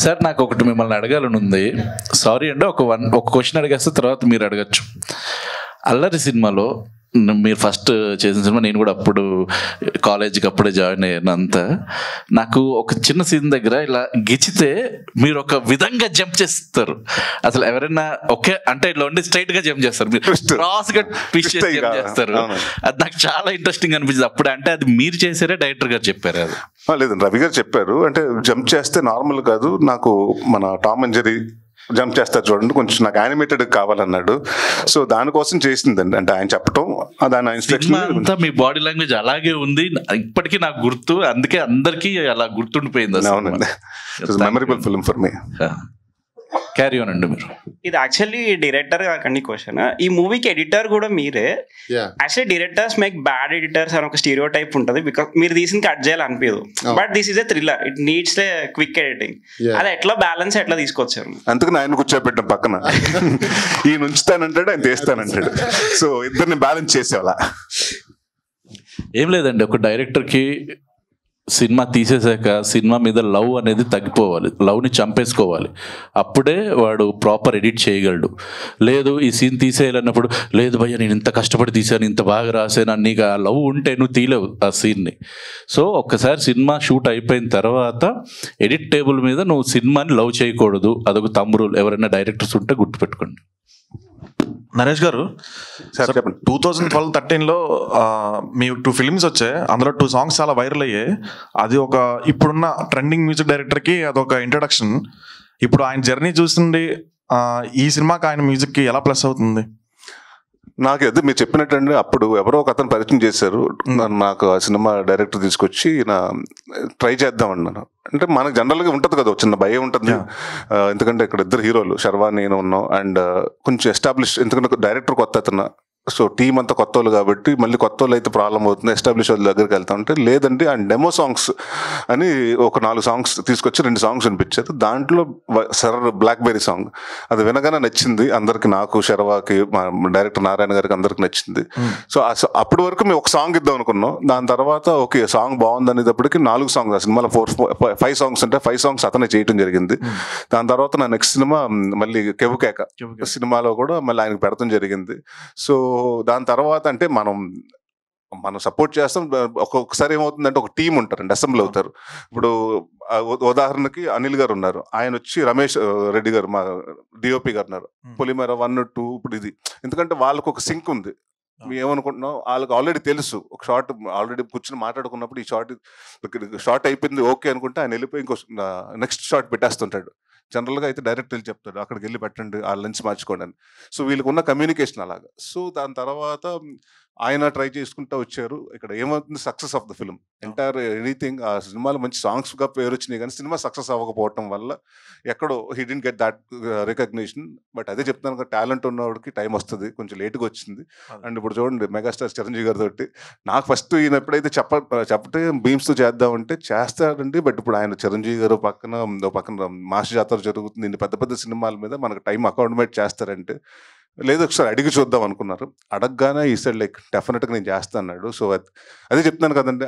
Sir నాకు ఒకటి మిమ్మల్ని అడగాలని ఉంది. సారీ అండి, ఒక క్వశ్చన్ అడిగేస్తే తర్వాత మీరు అడగచ్చు. అల్లరి సినిమాలో మీరు ఫస్ట్ చేసిన సినిమా, నేను కూడా అప్పుడు కాలేజీకి అప్పుడే జాయిన్ అయ్యాను. అంతా నాకు ఒక చిన్న సీన్ దగ్గర ఇలా గిచ్చితే మీరు ఒక విధంగా జంప్ చేస్తారు. అసలు ఎవరైనా ఒకే అంటే ఇట్లా ఉండి స్ట్రైట్ గా జంప్ చేస్తారు, మీరు క్రాస్ గా ట్విస్ట్ చేసి జంప్ చేస్తారు. అది నాకు చాలా ఇంట్రెస్టింగ్ అనిపించింది అప్పుడు. అంటే అది మీరు చేసారే, డైరెక్టర్ గారు చెప్పారు? అది లేదండి, రవి గారు చెప్పారు. అంటే జంప్ చేస్తే నార్మల్ కాదు, నాకు మన టామ్ అండ్ జెర్రీ జంప్ చేస్తారు చూడండి, కొంచెం నాకు యానిమేటెడ్ కావాలన్నాడు. సో దానికోసం చేసిందండి. అంటే ఆయన చెప్పటం, దాని ఇన్స్ట్రక్షన్ అంతా మీ బాడీ లాంగ్వేజ్ అలాగే ఉంది, ఇప్పటికీ నాకు గుర్తు. అందుకే అందరికీ అలా గుర్తుండిపోయింది. అవునండి, memorable film for me. Carry on అండి మీరు. ఇది యాక్చువల్లీ డైరెక్టర్ కాకండి క్వశ్చన్. ఈ మూవీకి ఎడిటర్ కూడా మీరే. Actually directors make bad editors అని ఒక స్టీరియో టైప్ ఉంటుంది. బికాస్ మీరు తీసిన కట్ చేయాలి అనిపించదు, but this is a thriller, it needs a quick editing. అది ఎట్లా బ్యాలెన్స్ ఎట్లా తీసుకొచ్చారు? అందుకని ఆయన కూర్చోబెట్టాం పక్కన. ఈయన ఉంచుతానంటాడు, ఆయన తీస్తానంటాడు. సో ఇద్దరిని బ్యాలెన్స్ చేసేవాళ్ళ. ఏం లేదండి, ఒక డైరెక్టర్కి సినిమా తీసేసాక సినిమా మీద లవ్ అనేది తగ్గిపోవాలి, లవ్ని చంపేసుకోవాలి. అప్పుడే వాడు ప్రాపర్ ఎడిట్ చేయగలడు. లేదు ఈ సీన్ తీసేయాలన్నప్పుడు, లేదు భయ్య నేను ఇంత కష్టపడి తీసాను, ఇంత బాగా రాసాను, నీకు ఆ లవ్ ఉంటే నువ్వు తీలేవు ఆ సీన్ని. సో ఒక్కసారి సినిమా షూట్ అయిపోయిన తర్వాత ఎడిట్ టేబుల్ మీద నువ్వు సినిమాని లవ్ చేయకూడదు. అదొక తమ్ముడు. ఎవరైనా డైరెక్టర్స్ ఉంటే గుర్తుపెట్టుకోండి. నరేష్ గారు, 2012-13లో మీ 2 ఫిల్మ్స్ వచ్చాయి, అందులో 2 సాంగ్స్ చాలా వైరల్ అయ్యాయి. అది ఒక ఇప్పుడున్న ట్రెండింగ్ మ్యూజిక్ డైరెక్టర్కి అదొక ఇంట్రడక్షన్. ఇప్పుడు ఆయన జర్నీ చూస్తుండి ఈ సినిమాకి ఆయన మ్యూజిక్కి ఎలా ప్లస్ అవుతుంది? నాకు అది మీరు చెప్పినట్టండి, అప్పుడు ఎవరో ఒక అతను పరిచయం చేశారు నాకు, ఆ సినిమా డైరెక్టర్ తీసుకొచ్చి ఈయన ట్రై చేద్దాం అన్నాను. అంటే మనకు జనరల్గా ఉంటుంది కదా, చిన్న భయం ఉంటుంది. ఎందుకంటే ఇక్కడ 2 హీరోలు, శర్వా నేను ఉన్నాం, అండ్ కొంచెం ఎస్టాబ్లిష్, ఎందుకంటే డైరెక్టర్ కొత్త అతను. సో టీం అంతా కొత్త వాళ్ళు కాబట్టి మళ్ళీ కొత్త వాళ్ళు అయితే ప్రాబ్లం అవుతుంది, ఎస్టాబ్లిష్ వాళ్ళ దగ్గరికి వెళ్తా ఉంటే. లేదండి, అండ్ డెమో సాంగ్స్ అని ఒక 4 సాంగ్స్ తీసుకొచ్చి 2 సాంగ్స్ వినిపించారు. దాంట్లో సర్ బ్లాక్బెర్రీ సాంగ్ అది వినగానే నచ్చింది అందరికి, నాకు, శర్వాకి, మా డైరెక్టర్ నారాయణ గారికి అందరికి నచ్చింది. సో అప్పటి వరకు మేము ఒక సాంగ్ ఇద్దాం అనుకున్నాం. దాని తర్వాత ఓకే సాంగ్ బాగుంది అనేటప్పటికి 4 సాంగ్స్, ఆ సినిమాలో 5 సాంగ్స్ అంటే 5 సాంగ్స్ అతనే చేయడం జరిగింది. దాని తర్వాత నా నెక్స్ట్ సినిమా మళ్ళీ కెవుకేక సినిమాలో కూడా మళ్ళీ ఆయనకు పెడతాం జరిగింది. సో దాని తర్వాత అంటే మనం సపోర్ట్ చేస్తాం. ఒక్కొక్కసారి ఏమవుతుందంటే ఒక టీం ఉంటారండి, అసెంబ్లీ అవుతారు. ఇప్పుడు ఉదాహరణకి అనిల్ గారు ఉన్నారు, ఆయన వచ్చి రమేష్ రెడ్డి గారు మా డిఓపి గారు ఉన్నారు, పొలిమేర 1, 2. ఇప్పుడు ఇది ఎందుకంటే వాళ్ళకు ఒక సింక్ ఉంది. మేము ఏమనుకుంటున్నాం, వాళ్ళకి ఆల్రెడీ తెలుసు. ఒక షార్ట్ ఆల్రెడీ కూర్చొని మాట్లాడుకున్నప్పుడు ఈ షార్ట్ అయిపోయింది ఓకే అనుకుంటే ఆయన వెళ్ళిపోయి ఇంకో నెక్స్ట్ షార్ట్ పెట్టేస్తుంటాడు. జనరల్గా అయితే డైరెక్ట్ వెళ్ళి చెప్తాడు అక్కడికి వెళ్ళి పెట్టండి, ఆ లంచ్ మార్చుకోండి అని. సో వీళ్ళకి ఉన్న కమ్యూనికేషన్ అలాగా. సో దాని తర్వాత ఆయన ట్రై చేసుకుంటూ వచ్చారు. ఇక్కడ ఏమవుతుంది, success of the film entire anything. ఆ సినిమాలో మంచి సాంగ్స్గా పేరు వచ్చినాయి, కానీ సినిమా సక్సెస్ అవ్వకపోవటం వల్ల ఎక్కడో he didn't get that recognition. But అదే చెప్తాను కదా, టాలెంట్ ఉన్నవాడికి టైం వస్తుంది, కొంచెం లేట్గా వచ్చింది. అండ్ ఇప్పుడు చూడండి మెగాస్టార్ చిరంజీవి గారితో నాకు ఫస్ట్ ఈయన ఎప్పుడైతే చెప్పటే బీమ్స్తో చేద్దామంటే చేస్తాడండి. బట్ ఇప్పుడు ఆయన చిరంజీవి గారు పక్కన మాస్టర్ జాతర జరుగుతుంది, ఇన్ని పెద్ద పెద్ద సినిమాల మీద మనకు టైం అకామిడేట్ చేస్తారంటే లేదు, ఒకసారి అడిగి చూద్దాం అనుకున్నారు. అడగగానే ఈ సైడ్ లైక్ డెఫినెట్గా నేను చేస్తా అన్నాడు. సో అదే చెప్తున్నాను కదండి,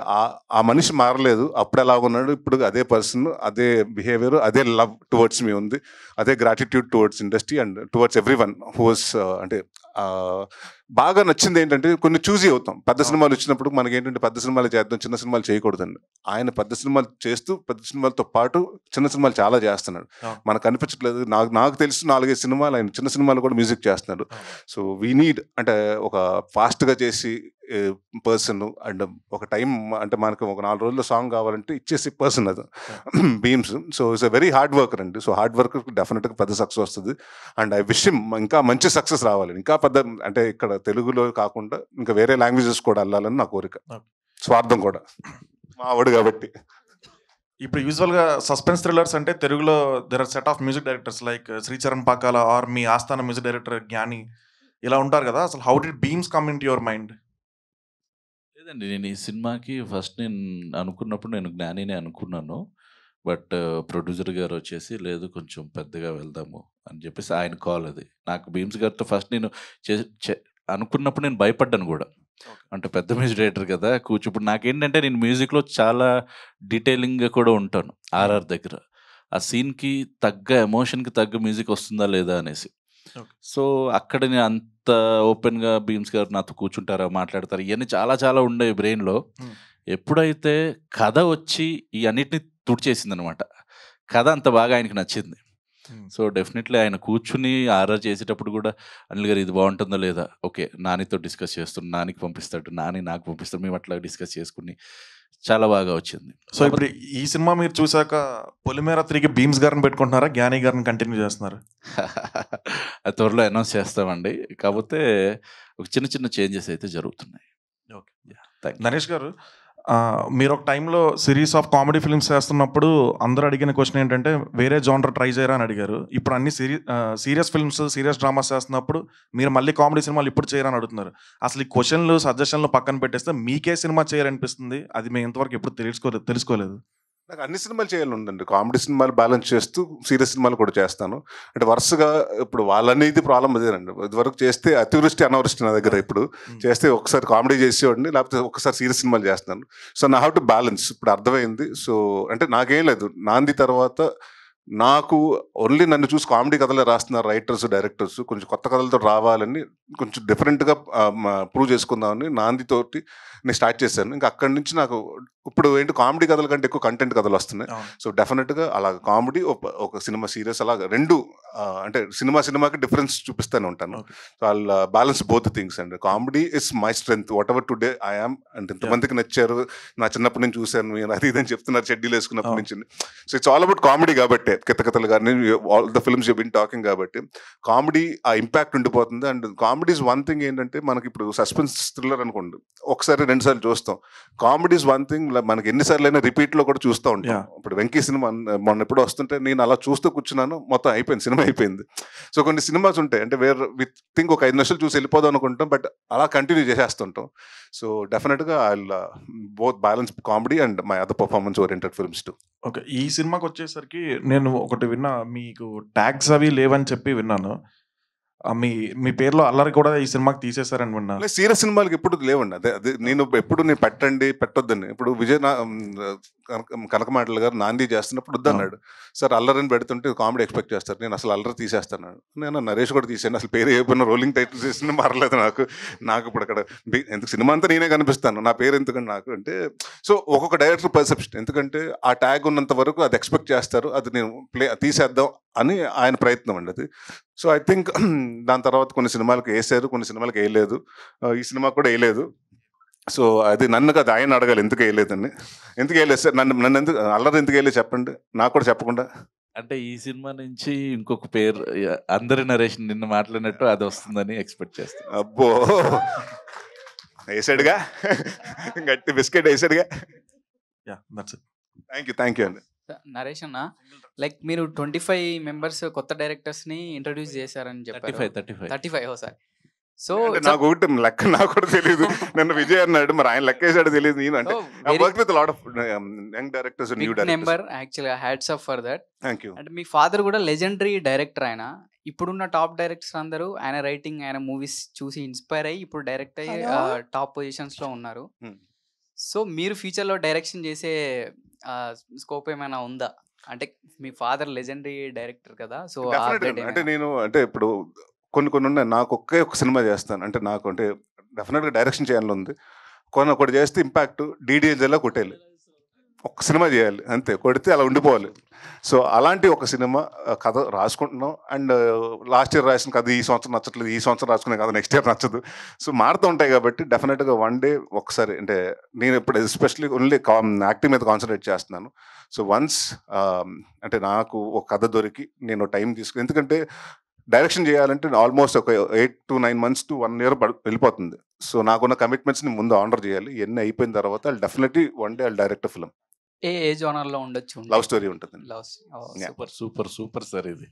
ఆ మనిషి మారలేదు. అప్పుడు ఎలా ఉన్నాడు, ఇప్పుడు అదే పర్సన్, అదే బిహేవియర్, అదే లవ్ టువర్డ్స్ మీ ఉంది, అదే gratitude towards industry and towards everyone whose. అంటే బాగా నచ్చింది ఏంటంటే కొన్ని చూసి అవుతాం. పెద్ద సినిమాలు వచ్చినప్పుడు మనకి ఏంటంటే పెద్ద సినిమాలు చేద్దాం, చిన్న సినిమాలు చేయకూడదండి. ఆయన పెద్ద సినిమాలు చేస్తూ పెద్ద సినిమాలతో పాటు చిన్న సినిమాలు చాలా చేస్తున్నాడు, మనకు అనిపించట్లేదు. నాకు తెలిసి 4-5 సినిమాలు ఆయన చిన్న సినిమాలు కూడా మ్యూజిక్ చేస్తున్నాడు. సో వీ నీడ్ అంటే ఒక ఫాస్ట్గా చేసి పర్సన్ అండ్ ఒక టైం అంటే మనకు ఒక 4 రోజుల్లో సాంగ్ కావాలంటే ఇచ్చేసి పర్సన్ అది బీమ్స్. So it's a very hard worker అండి. సో హార్డ్ వర్క్ డెఫినెట్గా పెద్ద సక్సెస్ వస్తుంది. అండ్ ఐ విష్ ఇంకా మంచి సక్సెస్ రావాలి, ఇంకా పెద్ద అంటే ఇక్కడ తెలుగులో కాకుండా ఇంకా వేరే లాంగ్వేజెస్ కూడా వెళ్ళాలని నా కోరిక, స్వార్థం కూడా మా ఆవిడ కాబట్టి. ఇప్పుడు యూజువల్గా సస్పెన్స్ థ్రిల్లర్స్ అంటే తెలుగులో there are set of music directors like Sricharan Pakala or మీ ఆస్థాన మ్యూజిక్ డైరెక్టర్ జ్ఞాని ఇలా ఉంటారు కదా. అసలు how did Bheems come into your mind? లేదండి, నేను ఈ సినిమాకి ఫస్ట్ నేను అనుకున్నప్పుడు నేను జ్ఞానినే అనుకున్నాను. బట్ ప్రొడ్యూసర్ గారు వచ్చేసి లేదు కొంచెం పెద్దగా వెళ్దాము అని చెప్పేసి ఆయన కాల్. అది నాకు బీమ్స్ గారితో ఫస్ట్ నేను అనుకున్నప్పుడు నేను భయపడ్డాను కూడా. అంటే పెద్ద మ్యూజిక్ డైరెక్టర్ కదా ఇప్పుడు నాకేంటంటే నేను మ్యూజిక్లో చాలా డీటెయిలింగ్గా కూడా ఉంటాను. ఆర్ఆర్ దగ్గర ఆ సీన్కి తగ్గ ఎమోషన్కి తగ్గ మ్యూజిక్ వస్తుందా లేదా అనేసి. Okay. సో అక్కడ నేను అంత ఓపెన్గా భీమ్స్ గారు నాతో కూర్చుంటారా, మాట్లాడతారు, ఇవన్నీ చాలా చాలా ఉండేవి బ్రెయిన్లో. ఎప్పుడైతే కథ వచ్చి ఈ అన్నిటిని తుడిచేసింది అనమాట, కథ అంత బాగా ఆయనకి నచ్చింది. సో డెఫినెట్లీ ఆయన కూర్చుని ఆర్ఆర్ చేసేటప్పుడు కూడా అనిల్ గారు ఇది బాగుంటుందో లేదా, ఓకే నానితో డిస్కస్ చేస్తాడు, నానికి పంపిస్తాడు, నాని నాకు పంపిస్తాడు, మేము అట్లా డిస్కస్ చేసుకుని చాలా బాగా వచ్చింది. సో ఇప్పుడు ఈ సినిమా మీరు చూసాక పొలిమేర 3కి భీమ్స్ గారిని పెట్టుకుంటున్నారా, జ్ఞాని గారిని కంటిన్యూ చేస్తున్నారు? అది త్వరలో అనౌన్స్ చేస్తామండి. కాకపోతే ఒక చిన్న చిన్న చేంజెస్ అయితే జరుగుతున్నాయి. Okay, thank you. నరేష్ గారు, మీరు ఒక టైంలో సిరీస్ ఆఫ్ కామెడీ ఫిల్మ్స్ చేస్తున్నప్పుడు అందరూ అడిగిన క్వశ్చన్ ఏంటంటే వేరే జానర్ ట్రై చేయరా అని అడిగారు. ఇప్పుడు అన్ని సీరియస్ ఫిల్మ్స్, సీరియస్ డ్రామాస్ చేస్తున్నప్పుడు మీరు మళ్ళీ కామెడీ సినిమాలు ఇప్పుడు చేయరని అడుగుతున్నారు. అసలు ఈ క్వశ్చన్లు సజెషన్లు పక్కన పెట్టేస్తే మీకే సినిమా చేయాలనిపిస్తుంది? అది మేము ఇంతవరకు ఎప్పుడు తెలుసుకోలేదు. నాకు అన్ని సినిమాలు చేయాలని ఉందండి. కామెడీ సినిమాలు బ్యాలెన్స్ చేస్తూ సీరియస్ సినిమాలు కూడా చేస్తాను. అంటే వరుసగా ఇప్పుడు వాళ్ళనేది ప్రాబ్లం అదేనండి. ఇదివరకు చేస్తే అతివృష్టి అనావృష్టి నా దగ్గర. ఇప్పుడు చేస్తే ఒకసారి కామెడీ చేసేవాడిని, లేకపోతే ఒకసారి సీరియస్ సినిమాలు చేస్తాను. సో నా హౌ టు బ్యాలెన్స్ ఇప్పుడు అర్థమైంది. సో అంటే నాకేం లేదు, నాంది తర్వాత నాకు ఓన్లీ నన్ను చూసి కామెడీ కథలే రాస్తున్నారు రైటర్స్, డైరెక్టర్స్. కొంచెం కొత్త కథలతో రావాలని, కొంచెం డిఫరెంట్గా ప్రూవ్ చేసుకుందామని నాందితోటి నేను స్టార్ట్ చేశాను. ఇంకా అక్కడి నుంచి నాకు ఇప్పుడు ఏంటి కామెడీ కథల కంటే ఎక్కువ కంటెంట్ కథలు వస్తున్నాయి. సో డెఫినెట్గా అలా కామెడీ ఒక సినిమా సీరియస్ అలాగా రెండు, అంటే సినిమాకి డిఫరెన్స్ చూపిస్తూనే ఉంటాను. సో అలా బ్యాలెన్స్ బోత్ థింగ్స్ అండి. Comedy is my strength, what ever today I am. అంటే ఇంతమందికి నచ్చారు, నా చిన్నప్పటి నుంచి చూశాను, అది ఇదని చెప్తున్నారు షెడ్యూల్ వేసుకున్నప్పటి నుంచి. So it's all about comedy కాబట్టి, కితకథలు కానీ all the films you been talking కాబట్టి కామెడీ ఆ ఇంపాక్ట్ ఉండిపోతుంది. And comedy is one thing. ఏంటంటే మనకి ఇప్పుడు సస్పెన్స్ థ్రిల్లర్ అనుకోండి, ఒకసారి 2 సార్లు చూస్తాం. కామెడీ ఇస్ వన్ థింగ్, మనకి ఎన్నిసార్లు అయినా రిపీట్లో కూడా చూస్తూ ఉంటాం. ఇప్పుడు వెంకీ సినిమా మొన్న ఎప్పుడు వస్తుంటే నేను అలా చూస్తూ కూర్చున్నాను, మొత్తం అయిపోయింది, సినిమా అయిపోయింది. సో కొన్ని సినిమాస్ ఉంటాయి అంటే విత్ థింక్ ఒక 5 నిమిషాలు చూసి వెళ్ళిపోదాం అనుకుంటాం, బట్ అలా కంటిన్యూ చేసేస్తుంటాం. సో డెఫినెట్గా I both balance comedy and my other performance oriented films to. Okay, ఈ సినిమాకి వచ్చేసరికి నేను ఒకటి విన్నా, మీకు ట్యాగ్స్ అవి లేవని చెప్పి విన్నాను. మీ పేరులో అల్లరి కూడా ఈ సినిమాకి తీసేశారని విన్నా. సీరియస్ సినిమాలకి ఎప్పుడు లేవండి. అదే నేను పెట్టొద్దని. ఇప్పుడు కనకమాటలు గారు నాంది చేస్తున్నప్పుడు వద్దన్నాడు. సార్ అల్లరిని పెడుతుంటే కామెడీ ఎక్స్పెక్ట్ చేస్తారు, నేను అసలు అల్లరి తీసేస్తాను. నేను నరేష్ కూడా తీసాను, అసలు పేరు ఏమైనా రోలింగ్ టైటిల్స్ చేసిన మారలేదు నాకు ఇప్పుడు అక్కడ ఎందుకు సినిమా అంతా నేనే కనిపిస్తాను, నా పేరు ఎందుకంటే నాకు అంటే. సో ఒక్కొక్క డైరెక్టర్ పర్సెప్షన్, ఎందుకంటే ఆ ట్యాగ్ ఉన్నంత వరకు అది ఎక్స్పెక్ట్ చేస్తారు, అది నేను తీసేద్దాం అని ఆయన ప్రయత్నం అండి అది. సో ఐ థింక్ దాని తర్వాత కొన్ని సినిమాలకు వేసారు, కొన్ని సినిమాలకు వేయలేదు. ఈ సినిమా కూడా వేయలేదు. సో అది నన్ను కదా ఆయన అడగాలి ఎందుకు వేయలేదని. ఎందుకు వేయలేదు సార్, నన్ను ఎందుకు అల్లరి ఎందుకు వేయలేదు చెప్పండి, నాకు కూడా చెప్పకుండా. అంటే ఈ సినిమా నుంచి ఇంకొక పేరు అందరి నరేషన్ నిన్న మాట్లాడినట్టు అది వస్తుందని ఎక్స్పెక్ట్ చేస్తాను. అబ్బో వేసాడుగా, గట్టి బిస్కెట్ వేసాడుగా. థ్యాంక్ యూ అండి. నరేష్ అన్న, లైక్ మీరు 25 మెంబర్స్ కొత్త డైరెక్టర్స్ ని ఇంట్రడ్యూస్ చేశారని చెప్పారు. 35 సార్. సో నాకు ఒకటి లెక్క నాకు కూడా తెలియదు. నన్ను విజయ్ అన్నాడు, మరి ఆయన లెక్క వేసాడు తెలియదు. నేను అంటే I work with lot of young directors and new directors. Number యాక్చువల్గా hats off for that. Thank you. అంటే మీ ఫాదర్ కూడా లెజెండరీ డైరెక్టర్. ఆయన ఇప్పుడున్న టాప్ డైరెక్టర్స్ అందరూ ఆయన రైటింగ్, ఆయన మూవీస్ చూసి ఇన్స్పైర్ అయ్యి ఇప్పుడు డైరెక్ట్ అయ్యి టాప్ పొజిషన్స్ లో ఉన్నారు. సో మీరు ఫ్యూచర్ లో డైరెక్షన్ చేసే స్కోప్ ఏమైనా ఉందా? అంటే మీ ఫాదర్ లెజెండరీ డైరెక్టర్ కదా. సో అంటే నేను అంటే ఇప్పుడు కొన్ని ఉన్నాయి. నాకు ఒకే ఒక సినిమా చేస్తాను అంటే, నాకు అంటే డెఫినెట్గా డైరెక్షన్ చేయాలని ఉంది. ఒకటి చేస్తే ఇంపాక్ట్ డీడీఎల్జేలా కొట్టేయాలి, ఒక సినిమా చేయాలి అంతే, కొడితే అలా ఉండిపోవాలి. సో అలాంటి ఒక సినిమా కథ రాసుకుంటున్నాం. అండ్ లాస్ట్ ఇయర్ రాసిన కథ ఈ సంవత్సరం నచ్చట్లేదు, ఈ సంవత్సరం రాసుకునే కథ నెక్స్ట్ ఇయర్ నచ్చదు. సో మారుతూ ఉంటాయి కాబట్టి డెఫినెట్గా వన్ డే ఒకసారి, అంటే నేను ఇప్పుడు ఎస్పెషల్లీ ఓన్లీ యాక్టింగ్ మీద కాన్సన్ట్రేట్ చేస్తున్నాను. సో వన్స్ అంటే నాకు ఒక కథ దొరికి నేను టైం తీసుకుని, ఎందుకంటే డైరెక్షన్ చేయాలంటే ఆల్మోస్ట్ ఒక 8 to 9 months to 1 year వెళ్ళిపోతుంది. సో నాకున్న కమిట్మెంట్స్ని ముందు ఆనర్ చేయాలి. ఇవన్నీ అయిపోయిన తర్వాత definitely one day direct film. ఏ జోనర్ లో ఉండొచ్చు? లవ్ స్టోరీ ఉంటుంది. సూపర్ సార్ ఇది.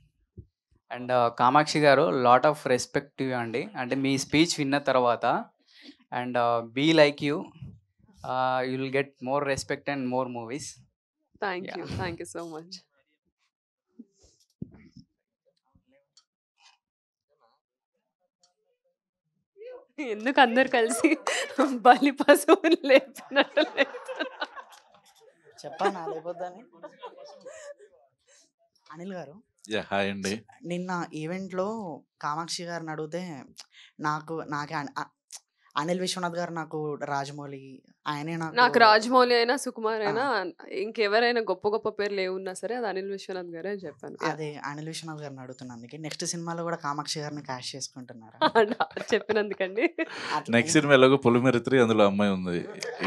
And Kamakshi garu, lot of respect అండి. అంటే మీ స్పీచ్ విన్న తర్వాత, and be like you, you will get more respect and more movies. Thank you so much. ఎందుకు అందరు కలిసి బలి పశువులు లేపినట్టు చెప్పానా లేకపోతే అనిల్ గారు, హాయ్ అండి. నిన్న ఈవెంట్లో కామాక్షి గారిని అడిగితే నాకే అనిల్ విశ్వనాథ్ గారు, నాకు రాజమౌళి ఆయనే నాకు రాజమౌళి అయినా సుకుమార్ అయినా ఇంకెవరైనా గొప్ప గొప్ప పేర్లు ఏమున్నా సరే అది అనిల్ విశ్వనాథ్ గారే అని చెప్పాను. అదే అనిల్ విశ్వనాథ్ గారిని అడుగుతున్నందుకే నెక్స్ట్ సినిమాలో కూడా కామాక్షి గారిని క్యాష్ చేసుకుంటున్నారు చెప్పినందుకండి. నెక్స్ట్ సినిమా ఎలాగో పొలిమేర 3 అందులో అమ్మాయి ఉంది.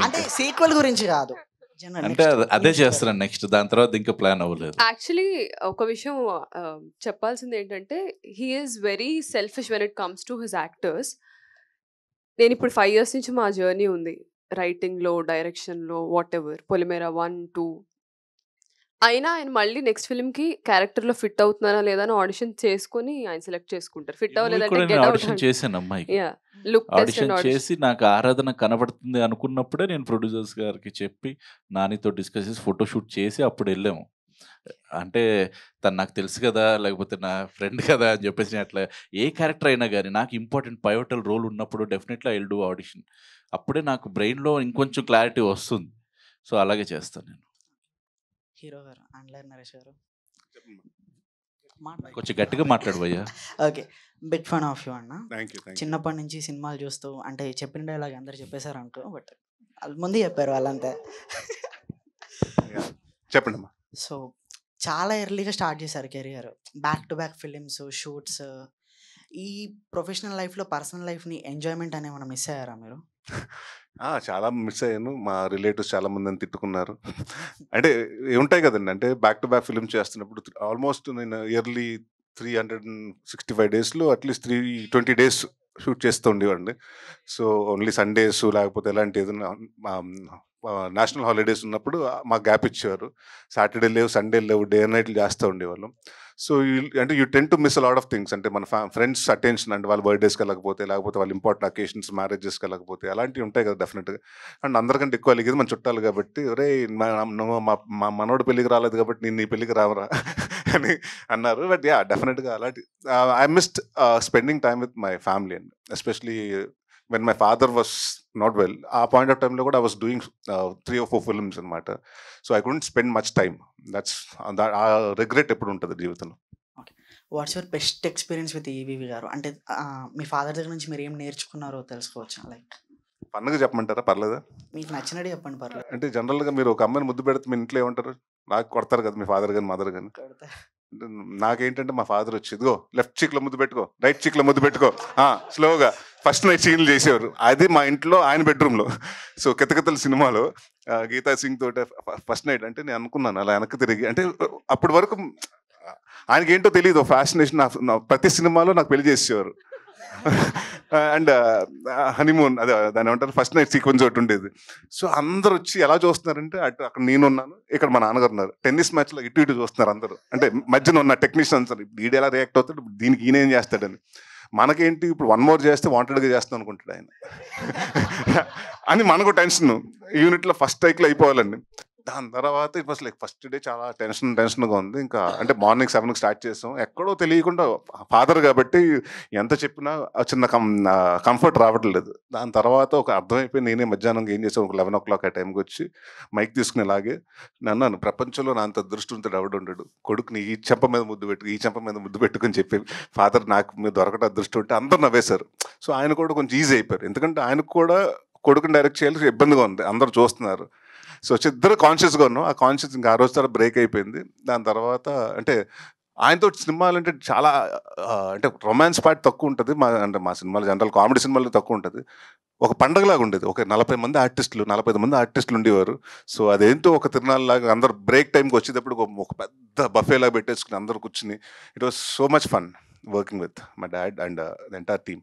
అంటే సీక్వెల్ గురించి కాదు, అంటే అదే చేస్తున్నాను నెక్స్ట్, దాని తర్వాత ఇంకా ప్లాన్ అవ్వలేదు. యాక్చువల్లీ ఒక విషయం చెప్పాల్సింది ఏంటంటే he is very selfish when it comes to his actors. నేను ఇప్పుడు 5 years నుంచి మా జర్నీ ఉంది రైటింగ్లో, డైరెక్షన్లో, వాట్ ఎవర్, పొలిమేర 1, 2. అయినా ఆయన మళ్ళీ నెక్స్ట్ ఫిల్మ్కి క్యారెక్టర్లో ఫిట్ అవుతున్నారా లేదా అని ఆడిషన్ చేసుకొని ఆయన సెలెక్ట్ చేసుకుంటారు. ఫిట్ అవ్వలేదంటే ఆడిషన్ చేశాను అమ్మాయికి, ఆడిషన్ చేసి నాకు ఆరాధన కనబడుతుంది అనుకున్నప్పుడే నేను ప్రొడ్యూసర్స్ గారికి చెప్పి నానితో డిస్కస్ చేసి ఫోటోషూట్ చేసి అప్పుడు వెళ్ళాము. అంటే తను నాకు తెలుసు కదా, లేకపోతే నా ఫ్రెండ్ కదా అని చెప్పేసి అట్లా ఏ క్యారెక్టర్ అయినా కానీ నాకు ఇంపార్టెంట్ పైవటల్ రోల్ ఉన్నప్పుడు definitely I will do audition. అప్పుడే నాకు బ్రెయిన్లో ఇంకొంచెం క్లారిటీ వస్తుంది. సో అలాగే చేస్తాను నేను. హీరో గారు అండ్లర్ నరేష్ గారు, కొంచెం గట్టిగా మాట్లాడబోయ్యా. Okay, big fan of you అన్న. Thank you. చిన్నప్పటి నుంచి సినిమాలు చూస్తూ, అంటే చెప్పిన డైలాగ్ అందరు చెప్పేశారు అనుకో, బట్ వాళ్ళు ముందు చెప్పారు వాళ్ళంతా. చెప్పండి అమ్మా. సో చాలా ఎర్లీగా స్టార్ట్ చేశారు career, back to back films, shoots. ఈ ప్రొఫెషనల్ లైఫ్లో పర్సనల్ లైఫ్ని ఎంజాయ్మెంట్ అనే ఏమైనా మిస్ అయ్యారా మీరు? చాలా మిస్ అయ్యాను. మా రిలేటివ్స్ చాలా మందిని తిట్టుకున్నారు. అంటే ఉంటాయి కదండి, అంటే బ్యాక్ టు బ్యాక్ ఫిల్మ్ చేస్తున్నప్పుడు ఆల్మోస్ట్ నేను ఇయర్లీ 365 daysలో అట్లీస్ట్ 320 days షూట్ చేస్తూ ఉండేవాడిని. సో ఓన్లీ సండేస్ లేకపోతే ఎలాంటి ఏదైనా నేషనల్ హాలిడేస్ ఉన్నప్పుడు మాకు గ్యాప్ ఇచ్చేవారు. సాటర్డే లేవు, సండే లేవు, డే అండ్ నైట్లు చేస్తూ ఉండేవాళ్ళం. సో అంటే you ten to miss a lot of things. అంటే మన ఫ్రెండ్స్ అటెన్షన్, అంటే వాళ్ళ బర్త్డేస్కి వెళ్ళకపోతే, లేకపోతే వాళ్ళ ఇంపార్టెంట్ అకేషన్స్, మ్యారేజెస్కి వెళ్ళకపోతే, అలాంటివి ఉంటాయి కదా డెఫినెట్గా. అండ్ అందరికంటే ఎక్కువ అలిగేది మన చుట్టాలు కాబట్టి, ఒరే నువ్వు మా మనోడు పెళ్ళికి రాలేదు కాబట్టి నేను నీ పెళ్ళికి రావరా అని అన్నారు. బట్ యా, డెఫినెట్గా అలాంటి I missed spending time with my family and especially when my father was not well. ఆ పాయింట్ ఆఫ్ టైంలో కూడా I was doing 3 or 4 films అనమాట. So I couldn't spend much time. That's ఆ regret ఎప్పుడు ఉంటుంది జీవితంలో. What's your best experience with EVV గారు? అంటే మీ ఫాదర్ దగ్గర నుంచి మీరు ఏం నేర్చుకున్నారో తెలుసుకోవచ్చా? లైక్ పన్నగా చెప్పమంటారా? పర్లేదా? మీకు నచ్చినట్టు చెప్పండి, పర్లేదు. అంటే జనరల్గా మీరు ఒక అమ్మాయిని ముద్దు పెడితే మీ ఇంట్లో ఏమంటారు? నాకు కొడతారు కదా మీ ఫాదర్ కానీ మదర్ కానీ. నాకేంటంటే మా ఫాదర్ వచ్చి, ఇదిగో లెఫ్ట్ చీక్లో ముద్దు పెట్టుకో, రైట్ చీక్లో ముద్దు పెట్టుకో, స్లోగా ఫస్ట్ నైట్ సీన్లు చేసేవారు. అది మా ఇంట్లో ఆయన బెడ్రూమ్లో. సో కితకితల సినిమాలో గీతా సింగ్ తోట ఫస్ట్ నైట్ అంటే నేను అనుకున్నాను అలా వెనక్కి తిరిగి. అంటే అప్పటి వరకు ఆయనకి ఏంటో తెలియదు, ఫ్యాసినేషన్. ప్రతి సినిమాలో నాకు పెళ్లి చేసేవారు. అండ్ హనీమూన్, అదే దాని ఏమంటారు, ఫస్ట్ నైట్ సీక్వెన్స్ ఒకటి ఉండేది. సో అందరు వచ్చి ఎలా చూస్తున్నారంటే, అక్కడ నేనున్నాను, ఇక్కడ మా నాన్నగారు ఉన్నారు. టెన్నిస్ మ్యాచ్లో ఇటు ఇటు చూస్తున్నారు అందరూ. అంటే మధ్యన ఉన్న టెక్నీషియన్స్ వీడు ఎలా రియాక్ట్ అవుతాడు, దీనికి ఈయన ఏం చేస్తాడని. మనకేంటి ఇప్పుడు 1 more చేస్తే వాంటెడ్గా చేస్తాం అనుకుంటాడు ఆయన అని మనకు టెన్షన్. యూనిట్లో ఫస్ట్ టైక్లో అయిపోవాలండి. దాని తర్వాత it was like first day చాలా టెన్షన్గా ఉంది. ఇంకా అంటే మార్నింగ్ 7కి స్టార్ట్ చేసాం. ఎక్కడో తెలియకుండా ఫాదర్ కాబట్టి ఎంత చెప్పినా చిన్న కంఫర్ట్ రావట్లేదు. దాని తర్వాత ఒక అర్థమైపోయి నేనే మధ్యాహ్నం ఏం చేసాను, ఒక 11 o'clock ఆ టైంకి వచ్చి మైక్ తీసుకునేలాగే నన్ను ప్రపంచంలో నా అంత దృష్టితో ఎవడు ఉండడు, కొడుకుని ఈ చెంప మీద ముద్దు పెట్టు, ఈ చెంప మీద ముద్దు పెట్టుకుని చెప్పి ఫాదర్ నాకు మీద దొరకట అదృష్టం ఉంటే అందరూ నవ్వేశారు. సో ఆయన కూడా కొంచెం ఈజీ అయిపోయారు, ఎందుకంటే ఆయనకు కూడా కొడుకుని డైరెక్ట్ చేయాలి, ఇబ్బందిగా ఉంది, అందరూ చూస్తున్నారు. సో ఇద్దరు కాన్షియస్గా ఉన్నాం. ఆ కాన్షియస్ ఇంకా ఆ రోజు తర్వాత బ్రేక్ అయిపోయింది. దాని తర్వాత అంటే ఆయనతో సినిమాలు అంటే చాలా అంటే రొమాన్స్ పార్ట్ తక్కువ ఉంటుంది. మా సినిమాలు జనరల్ కామెడీ సినిమాలు తక్కువ ఉంటుంది. ఒక పండగలాగా ఉండేది. ఒక 45 మంది ఆర్టిస్టులు, 45 మంది ఆర్టిస్టులు ఉండేవారు. సో అదేంటో ఒక తిరునాళ్ళలాగా అందరు బ్రేక్ టైంకి వచ్చేటప్పుడు ఒక పెద్ద బఫేలాగా పెట్టేసుకుని అందరు కూర్చుని, it was so much fun working with my dad and the entire team.